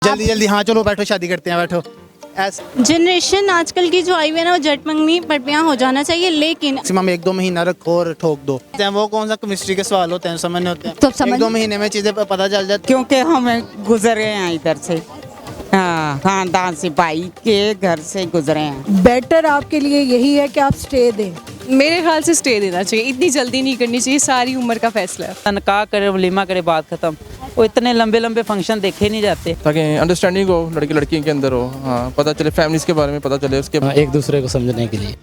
जल्दी जल्दी हाँ चलो बैठो शादी करते हैं बैठो। जनरेशन आजकल की जो आई हुई है ना वो झट मंगनी पटपियाँ हो जाना चाहिए, लेकिन मैक्सिमम 1-2 महीना रखो और ठोक दो। वो कौन सा केमिस्ट्री के सवाल होते हैं, समझ नहीं होते हैं। तो समझ 1-2 महीने में चीजें पता चल जाती। क्योंकि हम गुजरे हैं इधर से, हाँ खानदान सिपाही के घर से गुजरे हैं। बेटर आपके लिए यही है कि आप स्टे दें। मेरे ख्याल से स्टे देना चाहिए, इतनी जल्दी नहीं करनी चाहिए, सारी उम्र का फैसला है। तनख्वाह करे वलीमा करे बात खत्म। वो इतने लंबे लंबे फंक्शन देखे नहीं जाते ताकि अंडरस्टैंडिंग हो लड़की लड़की के अंदर हो, हाँ पता चले फैमिलीज के बारे में पता चले उसके एक दूसरे को समझने के लिए।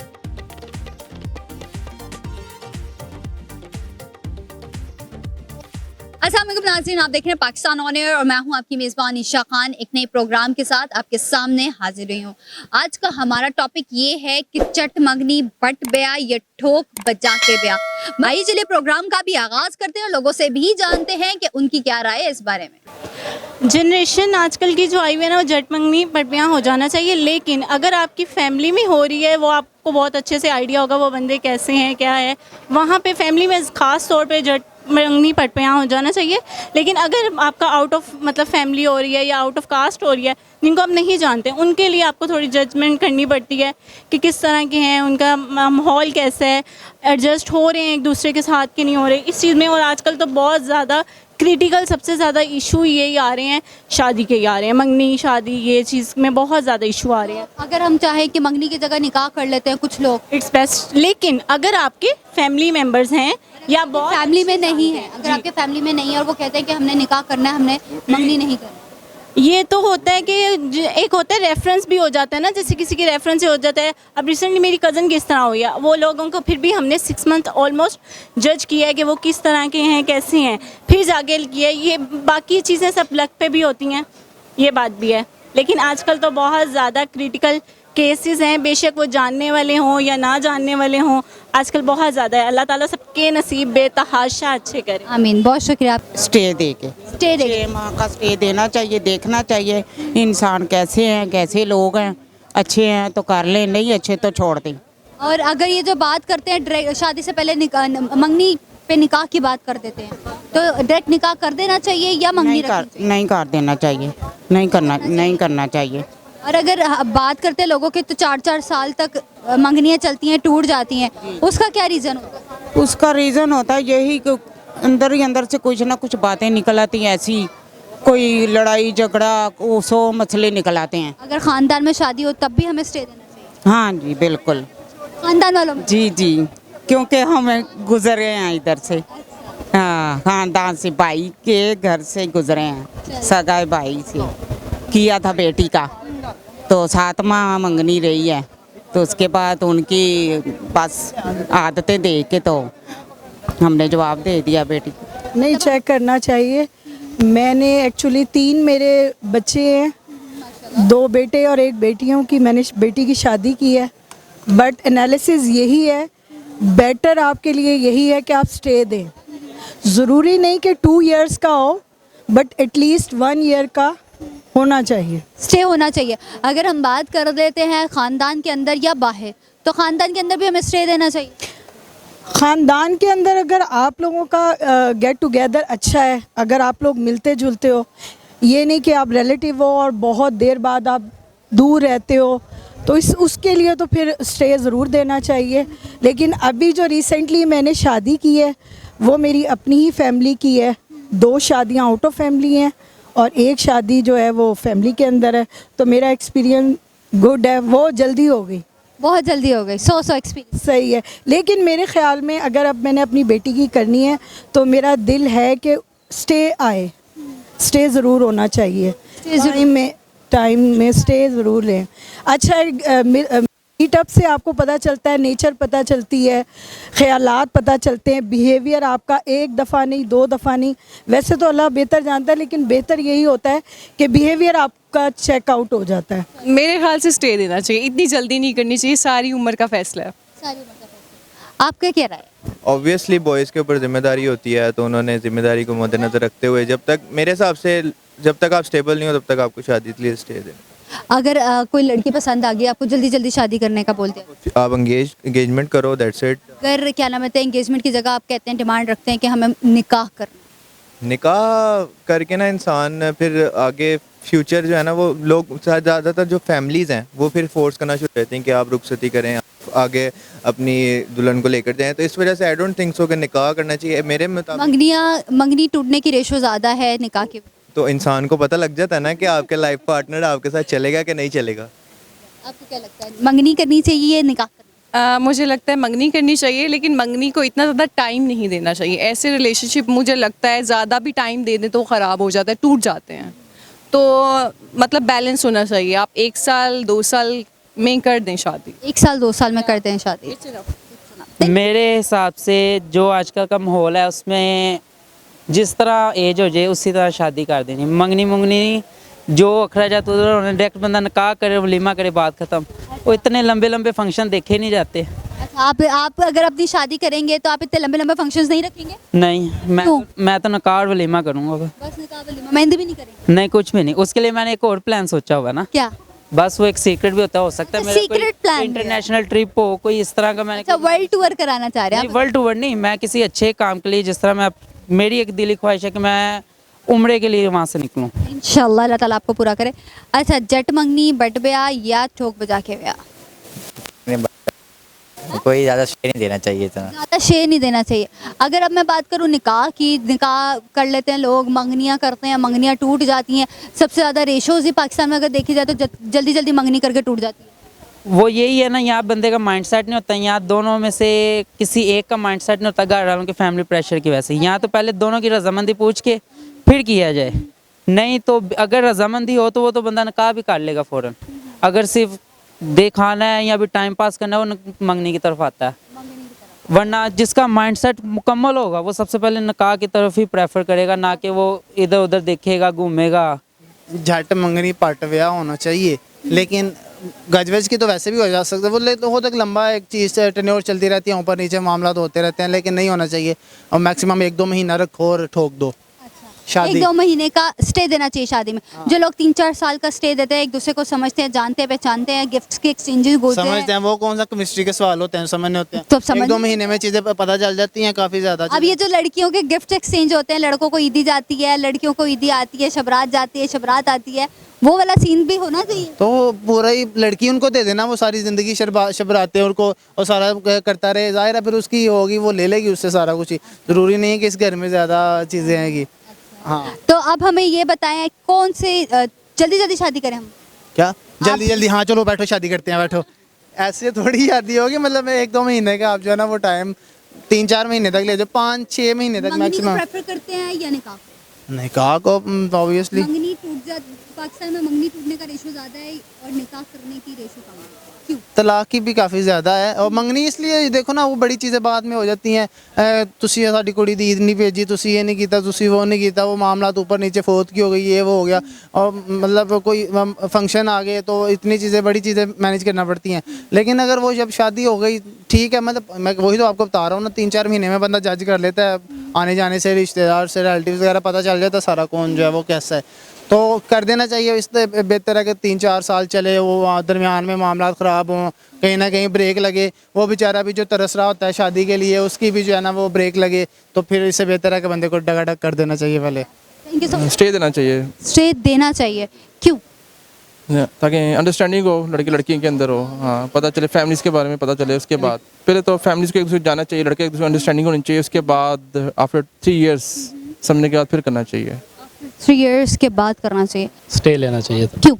अस्सलाम वालेकुम नाज़रीन, आप देख रहे हैं पाकिस्तान ऑन एयर और मैं हूं आपकी मेज़बान ईशा खान। एक नए प्रोग्राम के साथ आपके सामने हाजिर हुई हूं। आज का हमारा टॉपिक ये है कि चट मंगनी बट ब्याह या ठोक बजा के ब्याह। भाई चलिए प्रोग्राम का भी आगाज करते हैं, लोगों से भी जानते हैं कि उनकी क्या राय है इस बारे में। जनरेशन आजकल की जो आई हुई है ना वो झट मंगनी पटपियाँ हो जाना चाहिए, लेकिन अगर आपकी फैमिली में हो रही है, वो आपको बहुत अच्छे से आइडिया होगा वो बंदे कैसे हैं क्या है, वहाँ पे फैमिली में ख़ास तौर पे झट मंगनी पटपियाँ हो जाना चाहिए। लेकिन अगर आपका आउट ऑफ मतलब फैमिली हो रही है या आउट ऑफ कास्ट हो रही है, जिनको आप नहीं जानते, उनके लिए आपको थोड़ी जजमेंट करनी पड़ती है कि किस तरह के हैं, उनका माहौल कैसा है, एडजस्ट हो रहे हैं एक दूसरे के साथ कि नहीं हो रहे इस चीज़ में। और आजकल तो बहुत ज़्यादा क्रिटिकल सबसे ज़्यादा इशू यही आ रहे हैं, शादी के ही आ रहे हैं, मंगनी शादी ये चीज़ में बहुत ज़्यादा इशू आ रहे हैं। अगर हम चाहें कि मंगनी की जगह निकाह कर लेते हैं कुछ लोग, इट्स बेस्ट। लेकिन अगर आपके फैमिली मेम्बर्स हैं या बहुत फैमिली में नहीं है, अगर आपके फैमिली में नहीं है और वो कहते हैं कि हमने निकाह करना है, हमने मंगनी नहीं करनी, ये तो होता है कि एक होता है रेफरेंस भी हो जाता है ना, जैसे किसी के रेफरेंस से हो जाता है। अब रिसेंटली मेरी कज़न किस तरह हुई है, वो लोगों को फिर भी हमने 6 मंथ ऑलमोस्ट जज किया है कि वो किस तरह के हैं कैसे हैं, फिर जाके किया। ये बाकी चीज़ें सब लक पे भी होती हैं, ये बात भी है। लेकिन आजकल तो बहुत ज़्यादा क्रिटिकल केसेस हैं, बेशक वो जानने वाले हों या ना जानने वाले हों, आजकल बहुत ज़्यादा है। अल्लाह ताला सबके नसीब बेतहाशा अच्छे करे। आमीन। बहुत शुक्रिया। आप स्टे दे के, स्टे दे 6 माह का स्टे देना चाहिए, देखना चाहिए इंसान कैसे हैं, कैसे लोग हैं, अच्छे हैं तो कर लें, नहीं अच्छे तो छोड़ दें। और अगर ये जो बात करते हैं शादी से पहले मंगनी पे निकाह की बात कर देते हैं, तो डायरेक्ट निकाह कर देना चाहिए या मंगनी रखनी चाहिए? नहीं कर देना चाहिए, नहीं करना चाहिए। और अगर बात करते हैं लोगों के, तो 4-4 साल तक मंगनियाँ चलती हैं, टूट जाती हैं, उसका क्या रीज़न होता है? उसका रीज़न होता है यही कि अंदर ही अंदर से कुछ ना कुछ बातें निकल आती हैं, ऐसी कोई लड़ाई झगड़ा 100 मसले निकल आते हैं। अगर ख़ानदान में शादी हो तब भी हमें स्टे देना चाहिए? हाँ जी बिल्कुल, ख़ानदान वालों में? जी जी, क्योंकि हम गुजरे हैं इधर से, हाँ खानदान सिपाही के घर से गुजरे हैं, सगाई भाई से किया था बेटी का, तो 7 माह मंगनी रही है, तो उसके बाद उनकी बस आदतें देख के तो हमने जवाब दे दिया बेटी। नहीं, चेक करना चाहिए। मैंने एक्चुअली 3 मेरे बच्चे हैं, 2 बेटे और 1 बेटी हूँ कि मैंने बेटी की शादी की है, बट एनालिसिस यही है, बेटर आपके लिए यही है कि आप स्टे दें। ज़रूरी नहीं कि 2 इयर्स का हो, बट एटलीस्ट 1 ईयर का होना चाहिए, स्टे होना चाहिए। अगर हम बात कर देते हैं ख़ानदान के अंदर या बाहर, तो ख़ानदान के अंदर भी हमें स्टे देना चाहिए। ख़ानदान के अंदर अगर आप लोगों का गेट टुगेदर अच्छा है, अगर आप लोग मिलते जुलते हो, ये नहीं कि आप रिलेटिव हो और बहुत देर बाद आप दूर रहते हो, तो उसके लिए तो फिर स्टे ज़रूर देना चाहिए। लेकिन अभी जो रिसेंटली मैंने शादी की है वो मेरी अपनी ही फैमिली की है, 2 शादियाँ आउट ऑफ फैमिली हैं और 1 शादी जो है वो फैमिली के अंदर है, तो मेरा एक्सपीरियंस गुड है, वो जल्दी हो गई, बहुत जल्दी हो गई, सो एक्सपीरियंस सही है। लेकिन मेरे ख्याल में अगर अब मैंने अपनी बेटी की करनी है तो मेरा दिल है कि स्टे आए, स्टे ज़रूर होना चाहिए, टाइम में स्टे ज़रूर लें। अच्छा, मीटअप से आपको पता चलता है, नेचर पता चलती है, ख़यालात पता चलते हैं, बिहेवियर आपका 1 दफ़ा नहीं 2 दफ़ा नहीं, वैसे तो अल्लाह बेहतर जानता है, लेकिन बेहतर यही होता है कि बिहेवियर आपका चेकआउट हो जाता है। मेरे ख्याल से स्टे देना चाहिए, इतनी जल्दी नहीं करनी चाहिए, सारी उम्र का फैसला है। आपका क्या राय है? ऑब्वियसली बॉयज़ के ऊपर जिम्मेदारी होती है, तो उन्होंने जिम्मेदारी को मद्देनजर रखते हुए जब तक मेरे हिसाब से जब तक आप स्टेबल नहीं हो तब तक आपको शादी के लिए स्टे देना। अगर कोई लड़की पसंद आ गई, आपको जल्दी जल्दी शादी करने का बोलते हैं, आप एंगेजमेंट करो, दैट्स इट। अगर क्या नाम है, एंगेजमेंट की जगह आप कहते हैं, डिमांड रखते हैं कि हमें निकाह करना, निकाह करके ना इंसान फिर आगे फ्यूचर जो है ना, वो लोग ज़्यादातर जो फैमिलीज़ हैं वो फिर फोर्स करना शुरू करते हैं कि आप रुखसती करें, आप आगे अपनी दुल्हन को लेकर जाएं। तो इस वजह से आई डोंट थिंक सो कि निकाह करना चाहिए मेरे मुताबिक। मंगनी टूटने की रेशो ज़्यादा है निकाह की। तो इंसान को पता लग जाता है ना कि आपके लाइफ पार्टनर आपके साथ चलेगा कि नहीं चलेगा। आपको क्या लगता है, मंगनी करनी चाहिए निकाह करना? मुझे लगता है मंगनी करनी चाहिए, लेकिन मंगनी को इतना ज़्यादा टाइम नहीं देना चाहिए। ऐसे रिलेशनशिप मुझे लगता है ज़्यादा भी टाइम दे दें तो ख़राब हो जाता है, टूट जाते हैं। तो मतलब बैलेंस होना चाहिए। आप 1 साल 2 साल में कर दें शादी। 1 साल 2 साल में करते हैं शादी। मेरे हिसाब से जो आजकल का माहौल है उसमें जिस तरह एज हो जाए उसी तरह शादी कर देनी। मंगनी मुंगनी जो अखराजात उधर होने, डायरेक्ट बंदा निकाह करे, वलीमा करे, बात खत्म। वो इतने लंबे लंबे फंक्शन देखे नहीं जाते। अच्छा, आप अगर अपनी शादी करेंगे तो आप इतने लंबे लंबे फंक्शंस नहीं रखेंगे? नहीं, क्यों? मैं तो निकाह और वलीमा करूँगा। बस निकाह वलीमा, मेहंदी भी नहीं करेंगे? नहीं, कुछ भी नहीं। उसके लिए मैंने एक और प्लान सोचा हुआ ना। क्या? बस वो एक सीक्रेट भी होता है, हो सकता है अच्छा, मेरा secret plan कोई भी है। इंटरनेशनल ट्रिप हो, कोई इस तरह का मैंने। अच्छा, वर्ल्ड टूर कराना चाह रहे हैं नहीं, वर्ल्ड टूर नहीं, मैं किसी अच्छे काम के लिए, जिस तरह मैं, मेरी एक दिली ख्वाहिश है कि मैं उम्रे के लिए वहाँ से निकलूँ। इंशाल्लाह अल्लाह ताला आपको पूरा करे। अच्छा, जट मंगनी बट ब्याह या ठोक बजा के ब्याह? कोई ज़्यादा शेयर नहीं देना चाहिए इतना। ज़्यादा शेयर नहीं देना चाहिए। अगर अब मैं बात करूँ निकाह की, निकाह कर लेते हैं लोग, मंगनियाँ करते हैं, मंगनियाँ टूट जाती हैं। सबसे ज़्यादा रेशोज़ ही पाकिस्तान में अगर देखी जाए तो जल्दी जल्दी मंगनी करके टूट जाती है। वो यही है ना, यहाँ बंदे का माइंडसेट नहीं होता, यहाँ दोनों में से किसी एक का माइंडसेट नहीं होता, घर वालों के फैमिली प्रेशर की वजह से। यहाँ तो पहले दोनों की रजामंदी पूछ के फिर किया जाए। नहीं तो अगर रजामंदी हो तो वो तो बंदा निकाह भी कर लेगा फ़ौरन। अगर सिर्फ दिखाना है या भी टाइम पास करना है वो मंगनी की तरफ आता है। वरना जिसका माइंडसेट मुकम्मल होगा वो सबसे पहले निकाह की तरफ ही प्रेफर करेगा, ना कि वो इधर उधर देखेगा, घूमेगा। झट मंगनी पट ब्याह होना चाहिए, लेकिन गजवज की तो वैसे भी हो जा सकता है। वो तो हो तक लंबा एक चीज़ टेन्योर चलती रहती है, ऊपर नीचे मामला तो होते रहते हैं, लेकिन नहीं होना चाहिए। और मैक्सिमम 1-2 महीना रखो और ठोक दो शादी। 1-2 महीने का स्टे देना चाहिए शादी में। जो लोग 3-4 साल का स्टे देते हैं, एक दूसरे को समझते हैं, जानते हैं, पहचानते हैं, गिफ्ट्स के एक्सचेंजेस होते हैं। समझते हैं, वो कौन सा केमिस्ट्री के सवाल होते हैं, समझने होते हैं। तो समझ 1-2 महीने में चीज़ें पता चल जाती हैं काफ़ी ज़्यादा। अब ये जो लड़कियों के गिफ्ट एक्सचेंज होते हैं, लड़कों को ईदी जाती है, लड़कियों को ईदी आती है, शबरात जाती है, शबरात आती है, वो वाला सीन भी होना चाहिए। तो पूरा ही लड़की उनको दे देना, वो सारी ज़िंदगी शबराते उनको और सारा करता रहे, जाहिर है फिर उसकी होगी, वो ले लेगी उससे सारा कुछ ही। ज़रूरी नहीं है कि इस घर में ज़्यादा चीज़ें आएंगी। हाँ, तो अब हमें ये बताएं कौन से जल्दी जल्दी शादी करें हम? क्या जल्दी जल्दी? हाँ चलो बैठो शादी करते हैं, बैठो। ऐसे थोड़ी शादी होगी, मतलब 1-2 महीने का आप जो है ना वो टाइम 3-4 महीने तक ले जाओ, 5-6 महीने तक मंगनी को मैक्सिमम। प्रेफर करते हैं या निकाह? निकाह को ऑब्वियसली। मंगनी टूट जा, पाकिस्तान में मंगनी टूटने का रेशो ज़्यादा है और निकाह करने की रेशो कम है। क्यों? तलाक की भी काफ़ी ज़्यादा है, और मंगनी इसलिए देखो ना, वो बड़ी चीज़ें बाद में हो जाती हैं। तुसी साडी कुड़ी दी ईद नहीं भेजी, तुसी ये नहीं कीता, तुसी वो नहीं कीता, वो मामला तो ऊपर नीचे फोत की हो गई, ये वो हो गया। और मतलब कोई फंक्शन आ गए तो इतनी चीज़ें, बड़ी चीज़ें मैनेज करना पड़ती हैं। लेकिन अगर वो जब शादी हो गई, ठीक है, मतलब मैं वही तो आपको बता रहा हूँ ना, 3-4 महीने में बंदा जज कर लेता है, आने जाने से रिश्तेदार से रिलेटिव वगैरह पता चल जाता है सारा, कौन जो है वो कैसा है। तो कर देना चाहिए। इससे बेहतर है कि 3-4 साल चले, वो दरमियान में मामला ख़राब हों, कहीं ना कहीं ब्रेक लगे, वो बेचारा भी जो तरस रहा होता है शादी के लिए, उसकी भी जो है ना वो ब्रेक लगे, तो फिर इससे बेहतर है कि बंदे को डगाडग कर देना चाहिए पहले। Thank you so much. Stay देना चाहिए स्टे देना चाहिए, क्यों? ताकि अंडरस्टैंडिंग हो लड़के लड़की के अंदर हो। हाँ, पता चले फैमिलीज़ के बारे में पता चले। उसके बाद पहले तो फैमिलीज़ को एक दूसरे जाना चाहिए, लड़के एक दूसरे अंडरस्टैंडिंग होनी चाहिए। उसके बाद आफ्टर 3 इयर्स समझने के बाद फिर करना चाहिए। 3 इयर्स के बाद करना चाहिए। स्टे लेना चाहिए था। क्यों?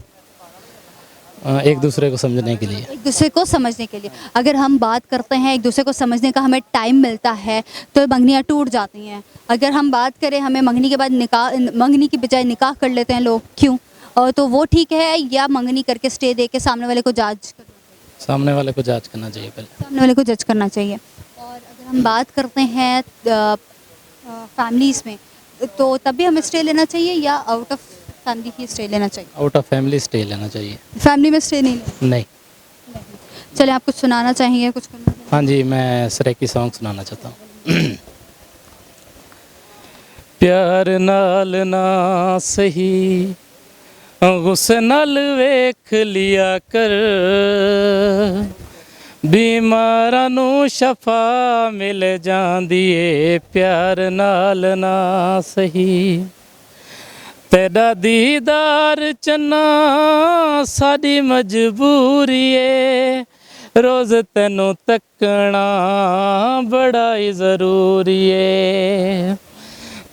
एक दूसरे को समझने के लिए। एक दूसरे को समझने के लिए। अगर हम बात करते हैं एक दूसरे को समझने का, हमें टाइम मिलता है तो मंगनियाँ टूट जाती हैं। अगर हम बात करें, हमें मंगनी के बाद निकाह, मंगनी की बजाय निकाह कर लेते हैं लोग, क्यों? और तो वो ठीक है, या मंगनी करके स्टे दे के सामने वाले को जज करना चाहिए? सामने वाले को जज करना चाहिए पहले। सामने वाले को जज करना चाहिए। और अगर हम बात करते हैं फैमिलीज़ में, तो तब भी हमें स्टे लेना चाहिए या out of family he stay लेना चाहिए? आउट ऑफ फैमिली स्टे लेना चाहिए। फैमिली में स्टे नहीं लेना? नहीं। चले, आप कुछ सुनाना चाहिए, कुछ करना चाहिए? हाँ जी, मैं सरेकी सॉन्ग सुनाना चाहता हूँ। प्यार नाल ना सही गुस्से नाल वेख लिया कर, बीमारां नूं शफा मिल जांदी ए प्यार नाल ना सही तेरा दीदार चन्ना साडी मजबूरी ए रोज़ तैनू तकना बड़ा ही ज़रूरी है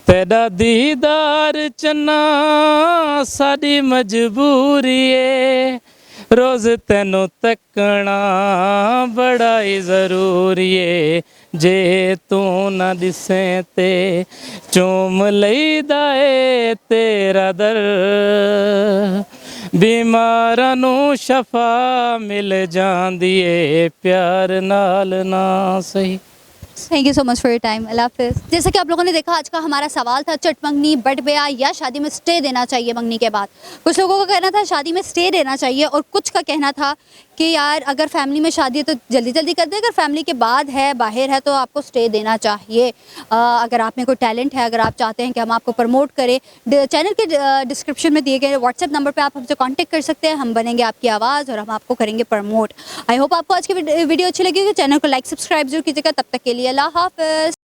तेरा दीदार चन्ना साडी मजबूरी है रोज़ तैनू तकना बड़ा ही ज़रूरी है जे तू ना दिसे ते चूम लईदा ए तेरा दर बीमारां नूं शफा मिल जांदी ए प्यार नाल ना सही। Thank you so much for your time. Allah हाफिज़। जैसा कि आप लोगों ने देखा, आज का हमारा सवाल था चट मंगनी बट ब्याह या शादी में स्टे देना चाहिए मंगनी के बाद। कुछ लोगों का कहना था शादी में स्टे देना चाहिए और कुछ का कहना था कि यार अगर फैमिली में शादी है तो जल्दी जल्दी कर दे, अगर फैमिली के बाद है बाहर है तो आपको स्टे देना चाहिए। अगर आप में कोई टैलेंट है, अगर आप चाहते हैं कि हम आपको प्रमोट करें, चैनल के डिस्क्रिप्शन में दिए गए व्हाट्सएप नंबर पर आप हमसे कॉन्टैक्ट कर सकते हैं। हम बनेंगे आपकी आवाज़ और हम आपको करेंगे प्रमोट। आई होप आपको आज की वीडियो अच्छी लगी होगी। चैनल को लाइक सब्सक्राइब जरूर कीजिएगा। तब तक के लिए अल्लाह हाफ़िज़।